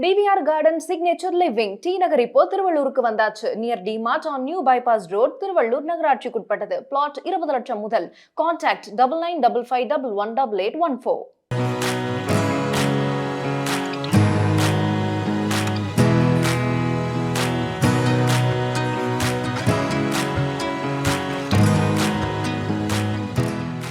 DVR garden signature living T Nagar இப்போ திருவள்ளூருக்கு வந்தாச்சு. Near D Mart on new bypass road, Tiruvallur நகராட்சிக்குட்பட்டது. பிளாட் 20 லட்சம் முதல். கான்டாக்ட் 9955518814.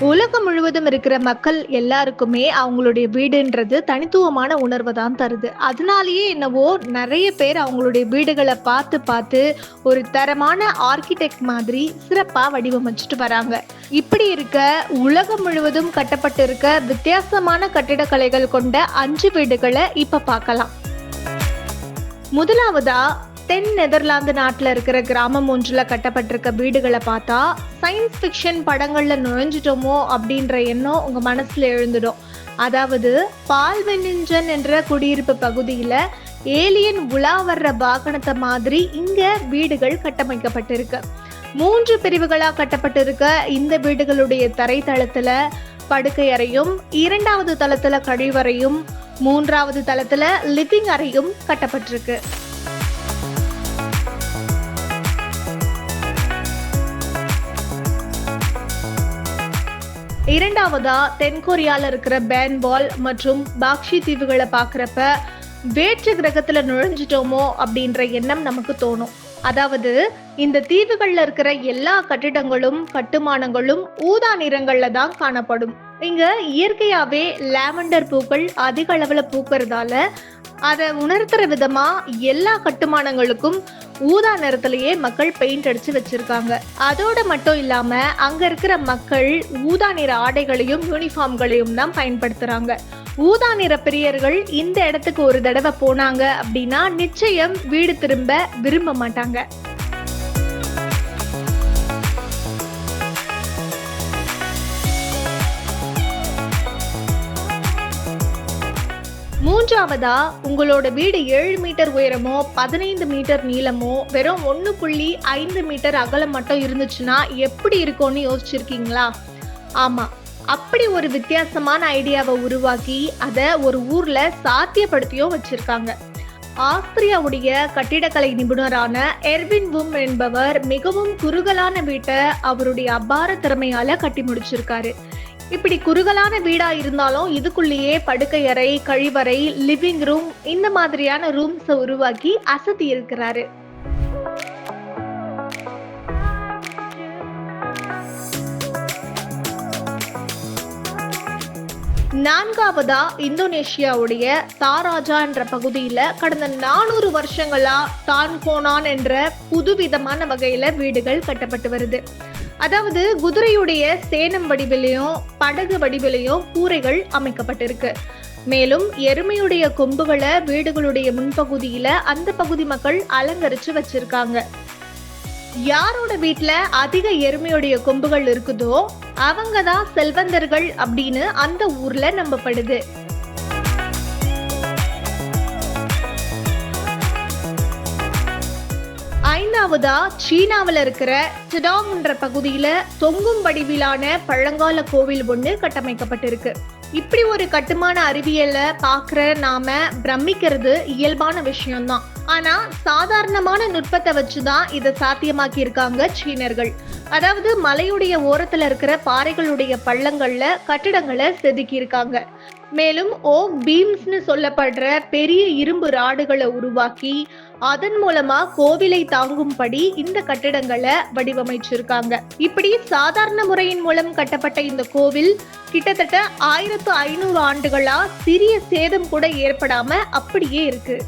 உலகம் முழுவதும் இருக்கிற மக்கள் எல்லாருக்குமே அவங்களுடைய வீடுன்றது தனித்துவமான உணர்வை தான் தருது. அதனாலேயே என்னவோ நிறைய பேர் அவங்களுடைய வீடுகளை பார்த்து ஒரு தரமான ஆர்கிடெக்ட் மாதிரி சிறப்பாக வடிவமைச்சிட்டு வராங்க. இப்படி இருக்க உலகம் முழுவதும் கட்டப்பட்டு இருக்க வித்தியாசமான கட்டிடக்கலைகள் கொண்ட 5 வீடுகளை இப்ப பார்க்கலாம். முதலாவதா தென் நெதர்லாந்து நாட்டில் இருக்கிற கிராமம் ஒன்றில் கட்டப்பட்டிருக்க வீடுகளை பார்த்தா சயின்ஸ் ஃபிக்ஷன் படங்களில் நுழைஞ்சிட்டோமோ அப்படின்ற எண்ணம் உங்கள் மனசில் எழுந்துடும். அதாவது பால்வெனிஞ்சன் என்ற குடியிருப்பு பகுதியில் ஏலியன் உலா வர்ற வாகனத்தை மாதிரி இங்கே வீடுகள் கட்டமைக்கப்பட்டிருக்கு. 3 பிரிவுகளாக கட்டப்பட்டிருக்க இந்த வீடுகளுடைய தரைத்தளத்தில் படுக்கை அறையும், 2வது தளத்தில் கழிவறையும், 3வது தளத்தில் லிவிங் அறையும் கட்டப்பட்டிருக்கு. இரண்டாவதா தென்கொரியால இருக்கிற பேன்பால் மற்றும் பாக்ஷி தீவுகளை பார்க்குறப்ப வேற்று கிரகத்துல நுழைஞ்சிட்டோமோ அப்படின்ற எண்ணம் நமக்கு தோணும். அதாவது இந்த தீவுகள்ல இருக்கிற எல்லா கட்டிடங்களும் கட்டுமானங்களும் ஊதா நிறங்கள்ல தான் காணப்படும். இங்க இயற்கையாவே லாவெண்டர் பூக்கள் அதிக அளவுல பூக்கிறதால அதை உணர்த்துற விதமா எல்லா கட்டுமானங்களுக்கும் ஊதா நிறத்திலேயே மக்கள் பெயிண்ட் அடிச்சு வச்சிருக்காங்க. அதோட மட்டும் இல்லாம அங்க இருக்கிற மக்கள் ஊதா நிற ஆடைகளையும் யூனிஃபார்ம்களையும் தான் பயன்படுத்துறாங்க. ஊதா நிற பிரியர்கள் இந்த இடத்துக்கு ஒரு தடவை போனாங்க அப்படின்னா நிச்சயம் வீடு திரும்ப விரும்ப மாட்டாங்க. மூன்றாவதா உங்களோட வீடு 7 மீட்டர் உயரமோ 15 மீட்டர் நீளமோ வெறும் 1.5 மீட்டர் அகலம் மட்டும் இருந்துச்சுன்னா எப்படி இருக்கும்னு யோசிச்சிருக்கீங்களா? ஆமா, அப்படி ஒரு வித்தியாசமான ஐடியாவை உருவாக்கி அதை ஒரு ஊர்ல சாத்தியப்படுத்தியும் வச்சிருக்காங்க. ஆஸ்திரியாவுடைய கட்டிடக்கலை நிபுணரான எர்வின் வும் என்பவர் மிகவும் குறுகலான வீட்டை அவருடைய அபார திறமையால கட்டி முடிச்சிருக்காரு. இப்படி குறுகலான வீடா இருந்தாலும் இதுக்குள்ளேயே படுக்கை அறை, கழிவறை, லிவிங் ரூம் இந்த மாதிரியான ரூம்ஸை உருவாக்கி அசத்தி இருக்கிறாரு. நான்காவதா இந்தோனேஷியாவுடைய தாராஜா என்ற பகுதியில கடந்த 400 வருஷங்களா தான்கோனான் என்ற புதுவிதமான வகையில வீடுகள் கட்டப்பட்டு வருது. அதாவது குதிரையுடைய சேனம் வடிவிலையும் படகு வடிவிலையும் கூரைகள் அமைக்கப்பட்டிருக்கு. மேலும் எருமையுடைய கொம்புகளை வீடுகளுடைய முன்பகுதியில அந்த பகுதி மக்கள் அலங்கரிச்சு வச்சிருக்காங்க. யாரோட வீட்டுல அதிக எருமையுடைய கொம்புகள் இருக்குதோ அவங்கதான் செல்வந்தர்கள் அப்படின்னு அந்த ஊர்ல நம்பப்படுது. ஐந்தாவதா சீனாவில் இருக்கிற சிடாங் என்ற பகுதியில தொங்கும் வடிவிலான பழங்கால கோவில் ஒண்ணு கட்டமைக்கப்பட்டிருக்கு. இப்படி ஒரு கட்டுமான அறிவியலை பார்க்குற நாம பிரமிக்கிறது இயல்பான விஷயம்தான். ஆனா சாதாரணமான நுட்பத்தை வச்சுதான் இதை சாத்தியமாக்கி இருக்காங்க சீனர்கள். அதாவது மலையுடைய ஓரத்துல இருக்கிற பாறைகளுடைய பள்ளங்கள்ல கட்டிடங்களை செதுக்கி இருக்காங்க. மேலும் ஓக் பீம்ஸ்னு சொல்லப்படுற பெரிய இரும்பு ராடுகளை உருவாக்கி அதன் மூலமா கோவிலை தாங்கும்படி இந்த கட்டிடங்களை வடிவமைச்சிருக்காங்க. இப்படி சாதாரண முறையின் மூலம் கட்டப்பட்ட இந்த கோவில் கிட்டத்தட்ட 1500 ஆண்டுகளா சிறிய சேதம் கூட ஏற்படாம அப்படியே இருக்கு.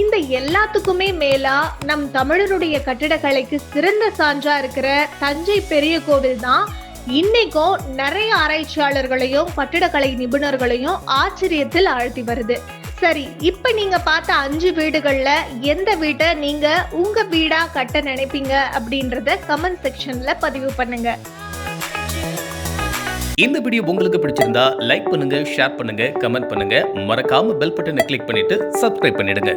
இந்த எல்லாத்துக்குமே மேலா நம் தமிழருடைய கட்டிடக்கலைக்கு சிறந்த சான்றா இருக்கிற தஞ்சை பெரிய கோவில் தான் இன்னைக்கும் நிறைய ஆராய்ச்சியாளர்களையும் கட்டிடக்கலை நிபுணர்களையும் ஆச்சரியத்தில் ஆழ்த்தி வருது. சரி, இப்ப நீங்க பார்த்த 5 வீடுகள்ல எந்த வீட்டை நீங்க உங்க வீடா கட்ட நினைப்பீங்க அப்படின்றத கமெண்ட் செக்ஷன்ல பதிவு பண்ணுங்க. இந்த வீடியோ உங்களுக்கு பிடிச்சிருந்தா லைக் பண்ணுங்க, ஷேர் பண்ணுங்க, கமெண்ட் பண்ணுங்க. மறக்காம பெல் பட்டனை கிளிக் பண்ணிட்டு சப்ஸ்கிரைப் பண்ணிடுங்க.